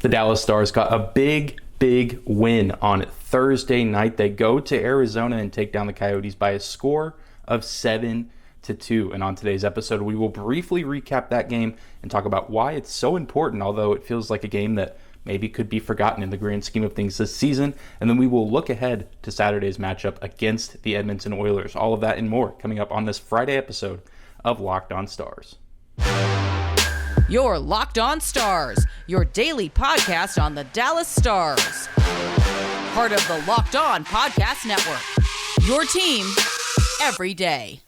The Dallas Stars got a big win on Thursday night. They go to Arizona and take down the Coyotes by a score of 7-2. And on today's episode, we will briefly recap that game and talk about why it's so important, although it feels like a game that maybe could be forgotten in the grand scheme of things this season. And then we will look ahead to Saturday's matchup against the Edmonton Oilers. All of that and more coming up on this Friday episode of Locked On Stars. You're Locked On Stars, your daily podcast on the Dallas Stars. Part of the Locked On Podcast Network, your team every day.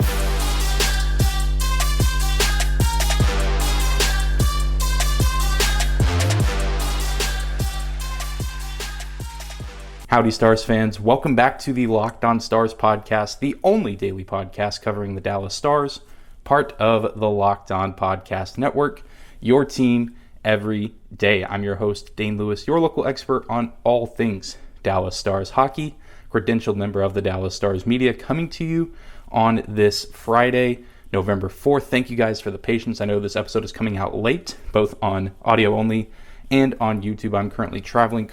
Howdy, Stars fans. Welcome back to the Locked On Stars podcast, the only daily podcast covering the Dallas Stars, part of the Locked On Podcast Network, your team every day. I'm your host, Dane Lewis, your local expert on all things Dallas Stars hockey, credentialed member of the Dallas Stars media, coming to you on this Friday, November 4th. Thank you guys for the patience. I know this episode is coming out late, both on audio only and on YouTube. I'm currently traveling,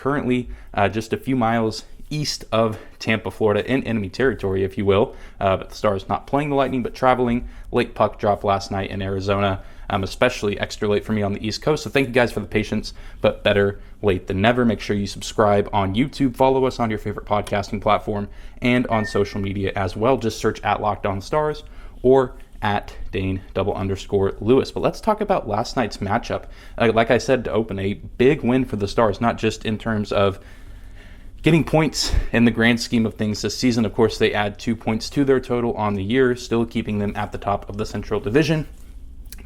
just a few miles east of Tampa, Florida, in enemy territory, if you will. But the Stars not playing the Lightning, but traveling. Late puck drop last night in Arizona, especially extra late for me on the East Coast. So thank you guys for the patience, but better late than never. Make sure you subscribe on YouTube, follow us on your favorite podcasting platform, and on social media as well. Just search at Locked On Stars or at Dane_Lewis. But let's talk about last night's matchup. Like I said to open, a big win for the Stars, not just in terms of getting points in the grand scheme of things this season. Of course, they add 2 points to their total on the year, still keeping them at the top of the Central Division,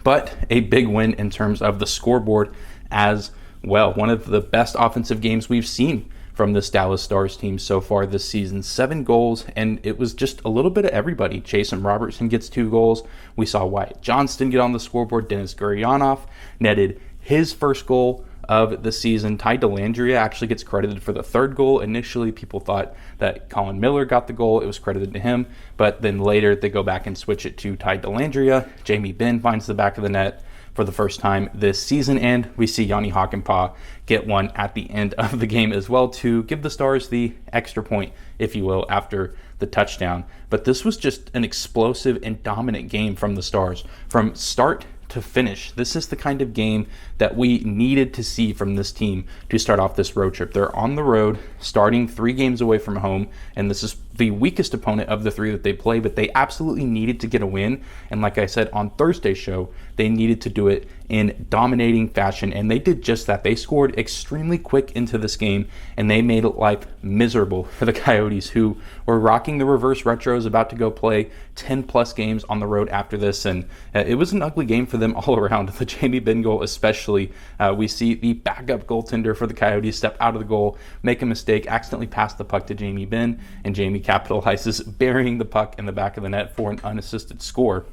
but a big win in terms of the scoreboard as well. One of the best offensive games we've seen from this Dallas Stars team so far this season. 7 goals, and it was just a little bit of everybody. Jason Robertson gets 2 goals. We saw Wyatt Johnston get on the scoreboard. Denis Gurianov netted his first goal of the season. Dellandrea actually gets credited for the 3rd goal. Initially, people thought that Colin Miller got the goal. It was credited to him, but then later they go back and switch it to Dellandrea. Jamie Benn finds the back of the net for the first time this season, and we see Jani Hakanpää get one at the end of the game as well to give the Stars the extra point, if you will, after the touchdown. But this was just an explosive and dominant game from the Stars from start to finish. This is the kind of game that we needed to see from this team to start off this road trip. They're on the road, starting 3 games away from home, and this is the weakest opponent of the 3 that they play, but they absolutely needed to get a win. And like I said on Thursday's show, they needed to do it in dominating fashion, and they did just that. They scored extremely quick into this game, and they made life miserable for the Coyotes, who were rocking the reverse retros, about to go play 10 plus games on the road after this, and it was an ugly game for them all around. The Jamie Benn goal especially, we see the backup goaltender for the Coyotes step out of the goal, make a mistake, accidentally pass the puck to Jamie Benn, and Jamie capitalizes, burying the puck in the back of the net for an unassisted score.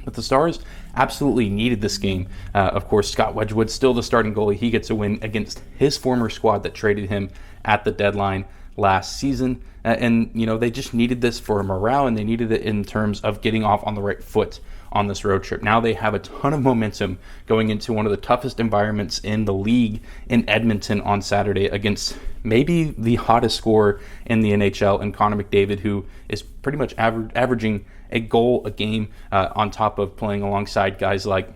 But the Stars absolutely needed this game. Of course, Scott Wedgwood, still the starting goalie. He gets a win against his former squad that traded him at the deadline last season. And, they just needed this for morale, and they needed it in terms of getting off on the right foot on this road trip. Now they have a ton of momentum going into one of the toughest environments in the league in Edmonton on Saturday against maybe the hottest scorer in the NHL, and Connor McDavid, who is pretty much averaging a goal a game on top of playing alongside guys like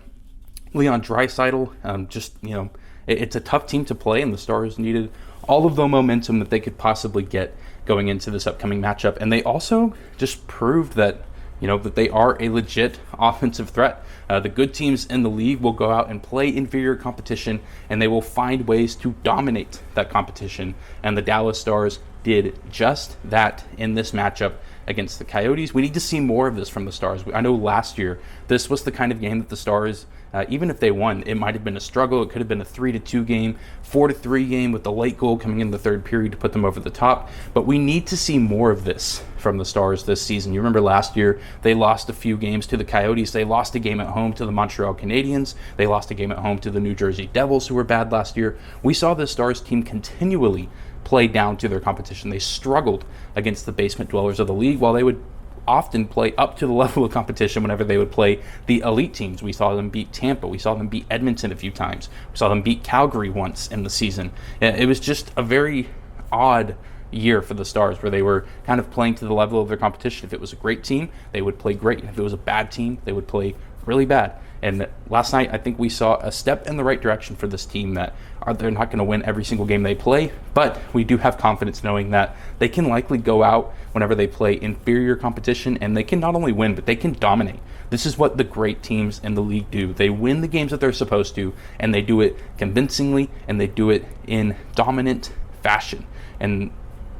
Leon Draisaitl. It's a tough team to play, and the Stars needed all of the momentum that they could possibly get going into this upcoming matchup. And they also just proved that that they are a legit offensive threat. The good teams in the league will go out and play inferior competition, and they will find ways to dominate that competition. And the Dallas Stars did just that in this matchup against the Coyotes. We need to see more of this from the Stars. I know last year, this was the kind of game that the Stars, even if they won, it might have been a struggle. It could have been a 3-2 game, 4-3 game with the late goal coming in the 3rd period to put them over the top. But we need to see more of this from the Stars this season. You remember last year, they lost a few games to the Coyotes. They lost a game at home to the Montreal Canadiens. They lost a game at home to the New Jersey Devils, who were bad last year. We saw the Stars team continually play down to their competition. They struggled against the basement dwellers of the league, while they would often play up to the level of competition whenever they would play the elite teams. We saw them beat Tampa. We saw them beat Edmonton a few times. We saw them beat Calgary once in the season. It was just a very odd year for the Stars, where they were kind of playing to the level of their competition. If it was a great team, they would play great. And if it was a bad team, they would play really bad. And last night, I think we saw a step in the right direction for this team, that they're not going to win every single game they play, but we do have confidence knowing that they can likely go out whenever they play inferior competition, and they can not only win, but they can dominate. This is what the great teams in the league do. They win the games that they're supposed to, and they do it convincingly, and they do it in dominant fashion. And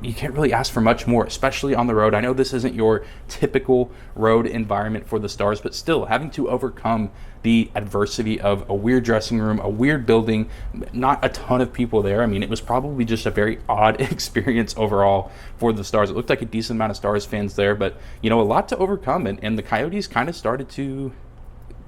you can't really ask for much more, especially on the road. I know this isn't your typical road environment for the Stars, but still having to overcome the adversity of a weird dressing room, a weird building, not a ton of people there. I mean, it was probably just a very odd experience overall for the Stars. It looked like a decent amount of Stars fans there, but, a lot to overcome. And the Coyotes kind of started to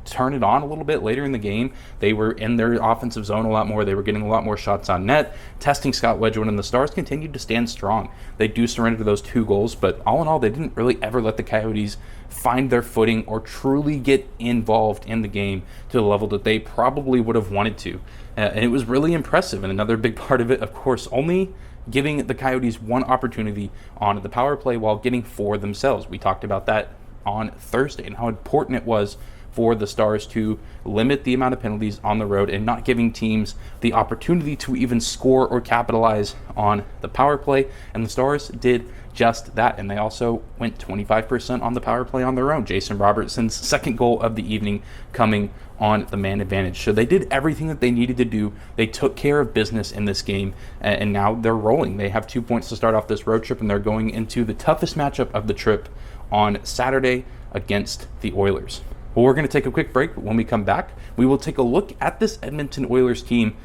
turn it on a little bit later in the game. They were in their offensive zone a lot more. They were getting a lot more shots on net, testing Scott Wedgwood, and the Stars continued to stand strong. They do surrender to those 2 goals, but all in all, they didn't really ever let the Coyotes find their footing or truly get involved in the game to the level that they probably would have wanted to. And it was really impressive. And another big part of it, of course, only giving the Coyotes one opportunity on the power play while getting 4 themselves. We talked about that on Thursday and how important it was for the Stars to limit the amount of penalties on the road and not giving teams the opportunity to even score or capitalize on the power play. And the Stars did just that. And they also went 25% on the power play on their own. Jason Robertson's second goal of the evening coming on the man advantage. So they did everything that they needed to do. They took care of business in this game, and now they're rolling. They have 2 points to start off this road trip, and they're going into the toughest matchup of the trip on Saturday against the Oilers. Well, we're going to take a quick break, but when we come back, we will take a look at this Edmonton Oilers team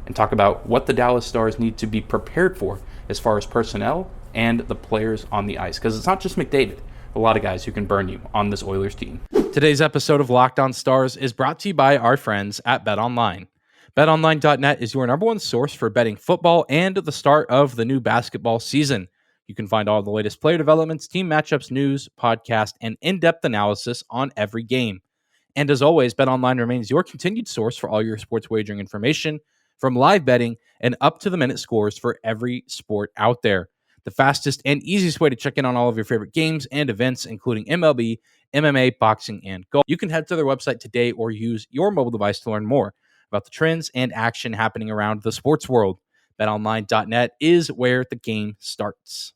and talk about what the Dallas Stars need to be prepared for as far as personnel and the players on the ice. Because it's not just McDavid, a lot of guys who can burn you on this Oilers team. Today's episode of Locked On Stars is brought to you by our friends at BetOnline. BetOnline.net is your number one source for betting football and the start of the new basketball season. You can find all the latest player developments, team matchups, news, podcast, and in-depth analysis on every game. And as always, BetOnline remains your continued source for all your sports wagering information, from live betting and up-to-the-minute scores for every sport out there. The fastest and easiest way to check in on all of your favorite games and events, including MLB, MMA, boxing, and golf. You can head to their website today or use your mobile device to learn more about the trends and action happening around the sports world. BetOnline.net is where the game starts.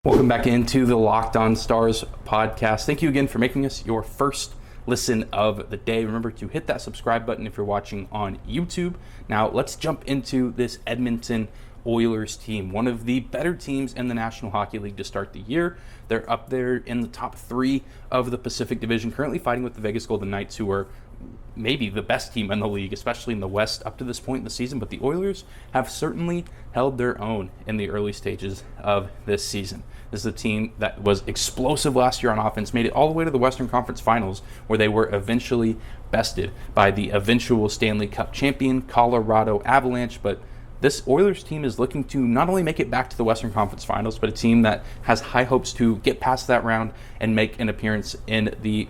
Welcome back into the Locked On Stars podcast. Thank you again for making us your first listen of the day. Remember to hit that subscribe button if you're watching on YouTube. Now let's jump into this Edmonton Oilers team, one of the better teams in the National Hockey League to start the year. They're up there in the top 3 of the Pacific Division, currently fighting with the Vegas Golden Knights, who are maybe the best team in the league, especially in the West up to this point in the season. But the Oilers have certainly held their own in the early stages of this season. This is a team that was explosive last year on offense, made it all the way to the Western Conference Finals, where they were eventually bested by the eventual Stanley Cup champion Colorado Avalanche. But this Oilers team is looking to not only make it back to the Western Conference Finals, but a team that has high hopes to get past that round and make an appearance in the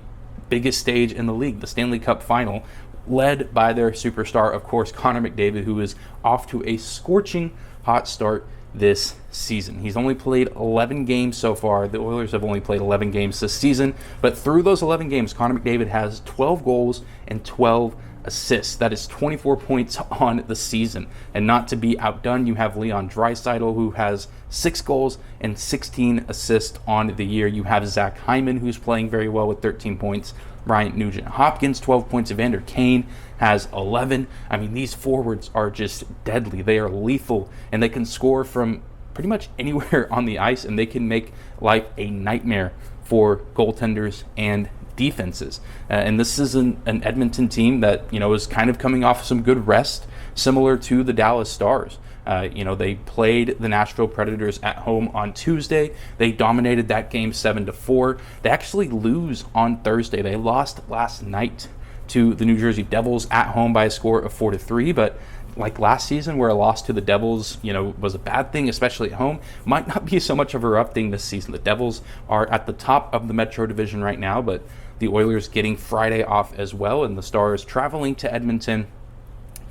biggest stage in the league, the Stanley Cup Final, led by their superstar, of course, Connor McDavid, who is off to a scorching hot start this season. He's only played 11 games so far. The Oilers have only played 11 games this season, but through those 11 games, Connor McDavid has 12 goals and 12 assists. That is 24 points on the season. And not to be outdone, you have Leon Draisaitl, who has 6 goals and 16 assists on the year. You have Zach Hyman, who's playing very well with 13 points. Ryan Nugent-Hopkins, 12 points. Evander Kane has 11. I mean, these forwards are just deadly. They are lethal, and they can score from pretty much anywhere on the ice, and they can make life a nightmare for goaltenders and defenses. And this is an Edmonton team that, is kind of coming off some good rest, similar to the Dallas Stars. They played the Nashville Predators at home on Tuesday. They dominated that game 7-4. They actually lose on Thursday. They lost last night to the New Jersey Devils at home by a score of 4-3, but like last season where a loss to the Devils, was a bad thing, especially at home, might not be so much of a rough thing this season. The Devils are at the top of the Metro Division right now, but the Oilers getting Friday off as well, and the Stars traveling to Edmonton,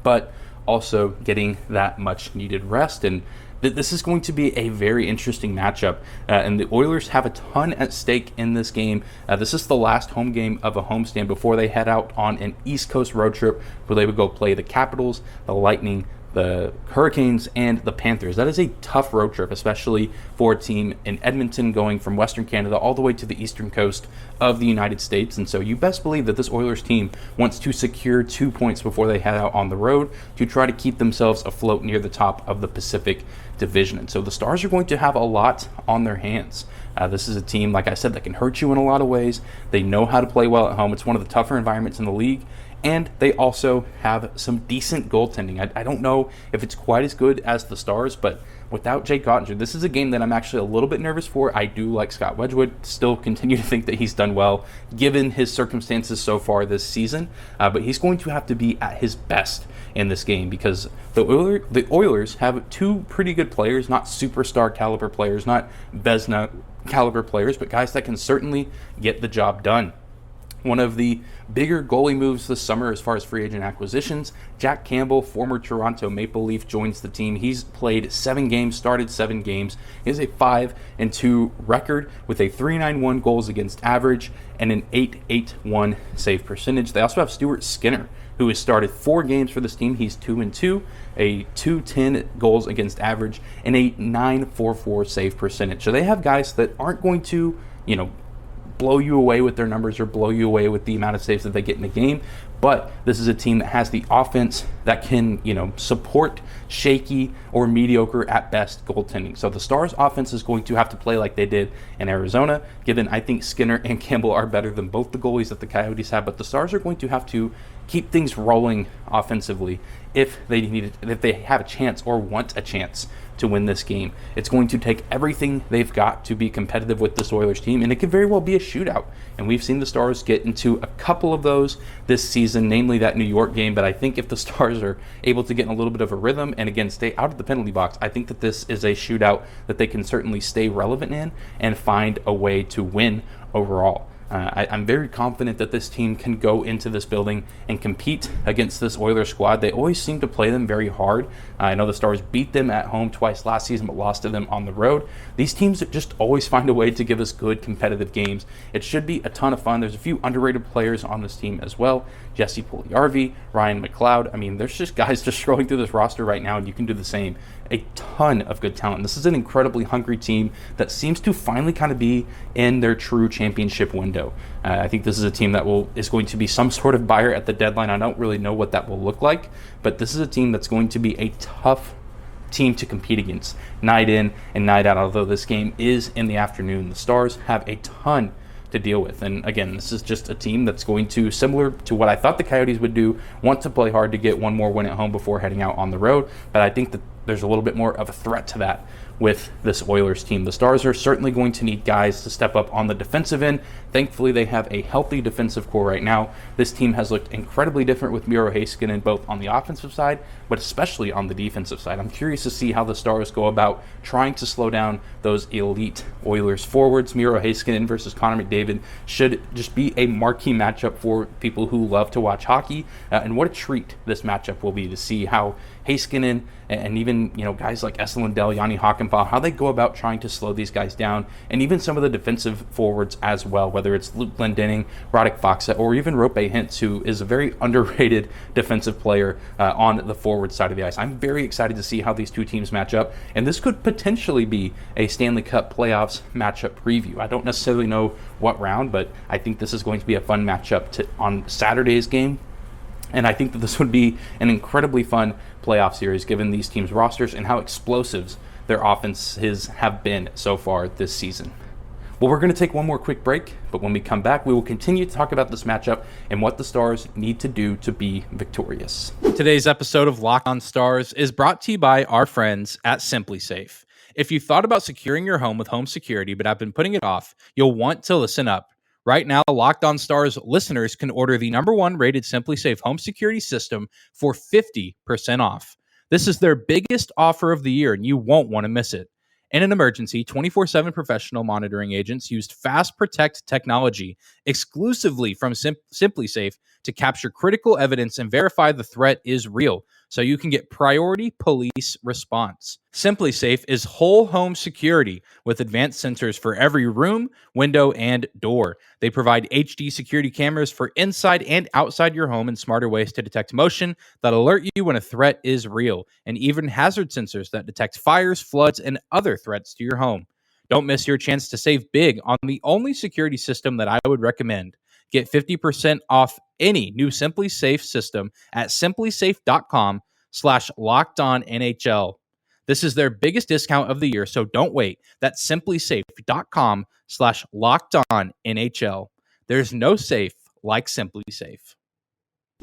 but also getting that much needed rest. And this is going to be a very interesting matchup, and the Oilers have a ton at stake in this game. This is the last home game of a homestand before they head out on an East Coast road trip where they would go play the Capitals, the Lightning, the Hurricanes, and the Panthers. That is a tough road trip, especially for a team in Edmonton going from Western Canada all the way to the eastern coast of the United States. And so you best believe that this Oilers team wants to secure 2 points before they head out on the road to try to keep themselves afloat near the top of the Pacific Division. And so the Stars are going to have a lot on their hands. This is a team, like I said, that can hurt you in a lot of ways. They know how to play well at home. It's one of the tougher environments in the league. And they also have some decent goaltending. I don't know if it's quite as good as the Stars, but without Jake Ottinger, this is a game that I'm actually a little bit nervous for. I do like Scott Wedgwood, still continue to think that he's done well given his circumstances so far this season, but he's going to have to be at his best in this game because the Oilers have two pretty good players, not superstar caliber players, not Vezina caliber players, but guys that can certainly get the job done. One of the bigger goalie moves this summer as far as free agent acquisitions, Jack Campbell, former Toronto Maple Leaf, joins the team. He's played 7 games, started 7 games. He has a 5-2 record with a .391 goals against average and an .881 save percentage. They also have Stuart Skinner, who has started 4 games for this team. He's 2-2, a .210 goals against average, and a .944 save percentage. So they have guys that aren't going to, blow you away with their numbers or blow you away with the amount of saves that they get in a game. But this is a team that has the offense that can, support shaky or mediocre at best goaltending. So the Stars offense is going to have to play like they did in Arizona, given I think Skinner and Campbell are better than both the goalies that the Coyotes have. But the Stars are going to have to keep things rolling offensively if they have a chance or want a chance to win this game. It's going to take everything they've got to be competitive with this Oilers team, and it could very well be a shootout. And we've seen the Stars get into a couple of those this season, namely that New York game. But I think if the Stars are able to get in a little bit of a rhythm and again stay out of the penalty box, I think that this is a shootout that they can certainly stay relevant in and find a way to win overall. I'm very confident that this team can go into this building and compete against this Oilers squad. They always seem to play them very hard. I know the Stars beat them at home twice last season, but lost to them on the road. These teams just always find a way to give us good competitive games. It should be a ton of fun. There's a few underrated players on this team as well. Jesse Puljujarvi, Ryan McLeod. I mean, there's just guys just scrolling through this roster right now, and you can do the same. A ton of good talent. This is an incredibly hungry team that seems to finally kind of be in their true championship window. I think this is a team that is going to be some sort of buyer at the deadline. I don't really know what that will look like, but this is a team that's going to be a tough team to compete against night in and night out, although this game is in the afternoon. The Stars have a ton to deal with. And again, this is just a team that's going to, similar to what I thought the Coyotes would do, want to play hard to get one more win at home before heading out on the road. But I think that there's a little bit more of a threat to that with this Oilers team. The Stars are certainly going to need guys to step up on the defensive end. Thankfully, they have a healthy defensive core right now. This team has looked incredibly different with Miro Heiskanen, both on the offensive side, but especially on the defensive side. I'm curious to see how the Stars go about trying to slow down those elite Oilers forwards. Miro Heiskanen versus Connor McDavid should just be a marquee matchup for people who love to watch hockey. And what a treat this matchup will be to see how Heiskanen and even guys like Esa Lindell, Yanni Hakanpää, how they go about trying to slow these guys down, and even some of the defensive forwards as well, whether it's Luke Glendening, Radek Faksa, or even Roope Hintz, who is a very underrated defensive player on the forward side of the ice. I'm very excited to see how these two teams match up, and this could potentially be a Stanley Cup playoffs matchup preview. I don't necessarily know what round, but I think this is going to be a fun matchup on Saturday's game. And I think that this would be an incredibly fun playoff series given these teams' rosters and how explosive their offenses have been so far this season. Well, we're going to take one more quick break, but when we come back, we will continue to talk about this matchup and what the Stars need to do to be victorious. Today's episode of Locked On Stars is brought to you by our friends at SimpliSafe. If you thought about securing your home with home security but have been putting it off, you'll want to listen up. Right now, Locked On Stars listeners can order the #1 rated Simply Safe home security system for 50% off. This is their biggest offer of the year, and you won't want to miss it. In an emergency, 24/7 professional monitoring agents used Fast Protect technology exclusively from Simply Safe to capture critical evidence and verify the threat is real, so you can get priority police response. Simply Safe is whole home security with advanced sensors for every room, window, and door. They provide HD security cameras for inside and outside your home and smarter ways to detect motion that alert you when a threat is real, and even hazard sensors that detect fires, floods, and other threats to your home. Don't miss your chance to save big on the only security system that I would recommend. Get 50% off any new Simply Safe system at simplysafe.com/lockedonnhl. This is their biggest discount of the year, so don't wait. That's simplysafe.com/lockedonnhl. There's no safe like Simply Safe.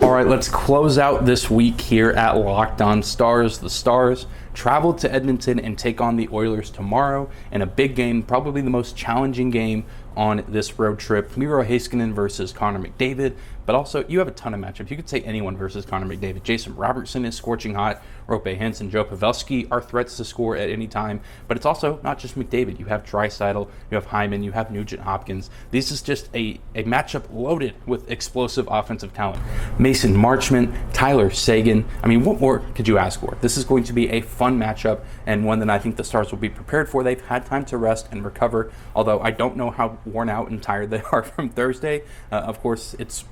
All right, let's close out this week here at Locked On Stars. The Stars travel to Edmonton and take on the Oilers tomorrow in a big game, probably the most challenging game on this road trip. Miro Heiskanen versus Connor McDavid, but also you have a ton of matchups. You could say anyone versus Connor McDavid. Jason Robertson is scorching hot. Roope Hintz and Joe Pavelski are threats to score at any time, but it's also not just McDavid. You have Draisaitl, you have Hyman, you have Nugent Hopkins. This is just a matchup loaded with explosive offensive talent. Mason Marchment, Tyler Seguin. I mean, what more could you ask for? This is going to be a fun matchup and one that I think the Stars will be prepared for. They've had time to rest and recover, although I don't know how worn out and tired they are from Thursday. Of course, it's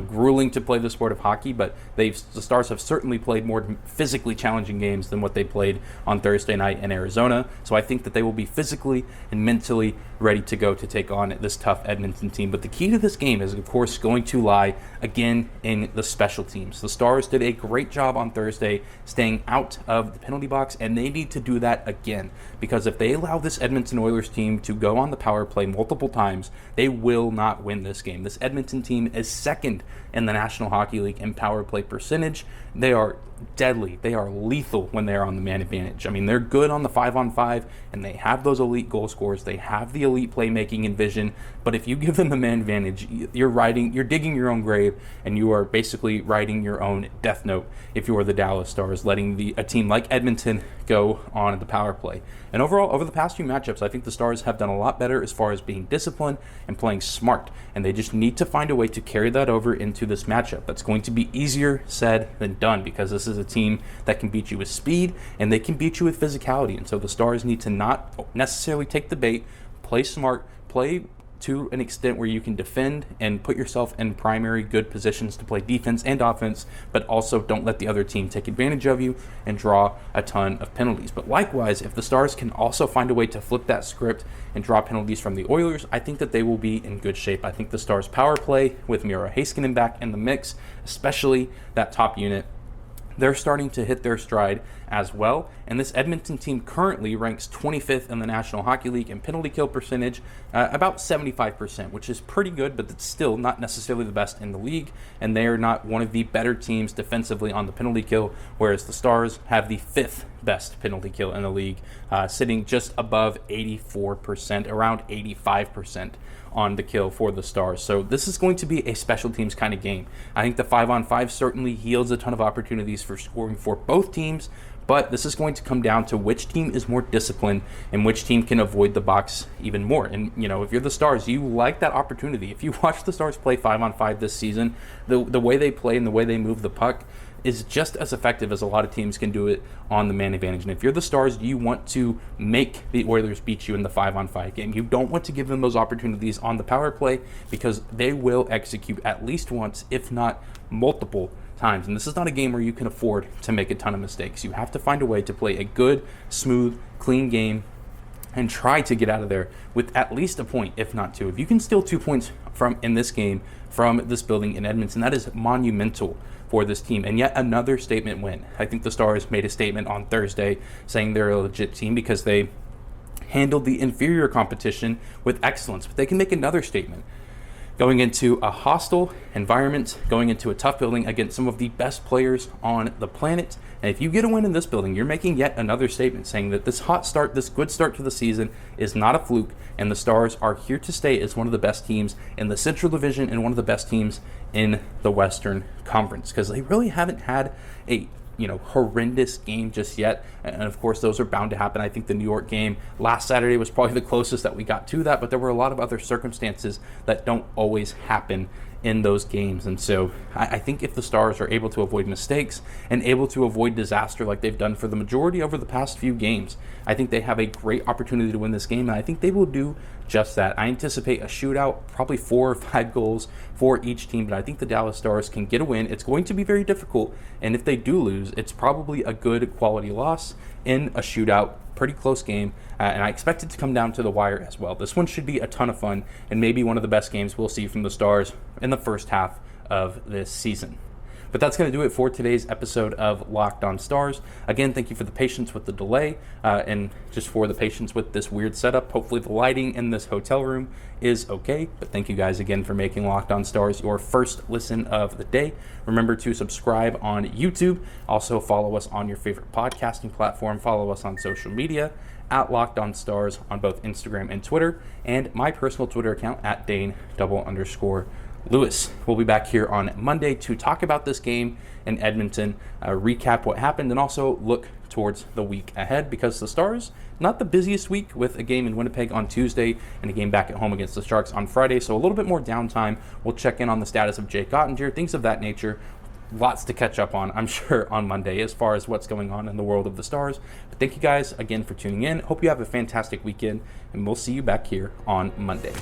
grueling to play the sport of hockey, but the Stars have certainly played more physically challenging games than what they played on Thursday night in Arizona. So I think that they will be physically and mentally ready to go to take on this tough Edmonton team. But the key to this game is, of course, going to lie again in the special teams. The Stars did a great job on Thursday staying out of the penalty box, and they need to do that again, because if they allow this Edmonton Oilers team to go on the power play multiple times, they will not win this game. This Edmonton team is second in the National Hockey League in power play percentage. They are deadly. They are lethal when they're on the man advantage. I mean, they're good on the 5-on-5, and they have those elite goal scorers. They have the elite playmaking and vision. But if you give them the man advantage, you're digging your own grave, and you are basically writing your own death note if you are the Dallas Stars, letting a team like Edmonton go on the power play. And overall, over the past few matchups, I think the Stars have done a lot better as far as being disciplined and playing smart. And they just need to find a way to carry that over into this matchup. That's going to be easier said than done, because this is a team that can beat you with speed and they can beat you with physicality. And so the Stars need to not necessarily take the bait, play smart, play to an extent where you can defend and put yourself in primary good positions to play defense and offense, but also don't let the other team take advantage of you and draw a ton of penalties. But likewise, if the Stars can also find a way to flip that script and draw penalties from the Oilers, I think that they will be in good shape. I think the Stars power play with Miro Heiskanen back in the mix, especially that top unit, they're starting to hit their stride as well. And this Edmonton team currently ranks 25th in the National Hockey League in penalty kill percentage, about 75%, which is pretty good, but it's still not necessarily the best in the league. And they are not one of the better teams defensively on the penalty kill, whereas the Stars have the 5th best penalty kill in the league, sitting just above 84%, around 85% on the kill for the Stars. So this is going to be a special teams kind of game. I think the 5-on-5 certainly yields a ton of opportunities for scoring for both teams, but this is going to come down to which team is more disciplined and which team can avoid the box even more. And, if you're the Stars, you like that opportunity. If you watch the Stars play 5-on-5 this season, the way they play and the way they move the puck is just as effective as a lot of teams can do it on the man advantage. And if you're the Stars, you want to make the Oilers beat you in the 5-on-5 game. You don't want to give them those opportunities on the power play, because they will execute at least once, if not multiple times. And this is not a game where you can afford to make a ton of mistakes. You have to find a way to play a good, smooth, clean game and try to get out of there with at least a point, if not two. If you can steal 2 points in this game from this building in Edmonton, that is monumental for this team. And yet another statement win. I think the Stars made a statement on Thursday saying they're a legit team because they handled the inferior competition with excellence. But they can make another statement Going into a hostile environment, going into a tough building against some of the best players on the planet. And if you get a win in this building, you're making yet another statement saying that this hot start, this good start to the season is not a fluke, and the Stars are here to stay as one of the best teams in the Central Division and one of the best teams in the Western Conference, because they really haven't had a horrendous game just yet. And of course, those are bound to happen. I think the New York game last Saturday was probably the closest that we got to that, but there were a lot of other circumstances that don't always happen in those games. And so I think if the Stars are able to avoid mistakes and able to avoid disaster like they've done for the majority over the past few games, I think they have a great opportunity to win this game, and I think they will do just that. I anticipate a shootout, probably 4 or 5 goals for each team, but I think the Dallas Stars can get a win. It's going to be very difficult, and if they do lose, it's probably a good quality loss in a shootout, pretty close game, and I expect it to come down to the wire as well. This one should be a ton of fun, and maybe one of the best games we'll see from the Stars in the first half of this season. But that's going to do it for today's episode of Locked On Stars. Again, thank you for the patience with the delay and just for the patience with this weird setup. Hopefully the lighting in this hotel room is okay. But thank you guys again for making Locked On Stars your first listen of the day. Remember to subscribe on YouTube. Also follow us on your favorite podcasting platform. Follow us on social media at Locked On Stars on both Instagram and Twitter, and my personal Twitter account at Dane_Lewis. We'll be back here on Monday to talk about this game in Edmonton, recap what happened, and also look towards the week ahead, because the Stars, not the busiest week, with a game in Winnipeg on Tuesday and a game back at home against the Sharks on Friday, so a little bit more downtime. We'll check in on the status of Jake Ottinger, things of that nature. Lots to catch up on, I'm sure, on Monday as far as what's going on in the world of the Stars. But thank you guys again for tuning in. Hope you have a fantastic weekend, and we'll see you back here on Monday.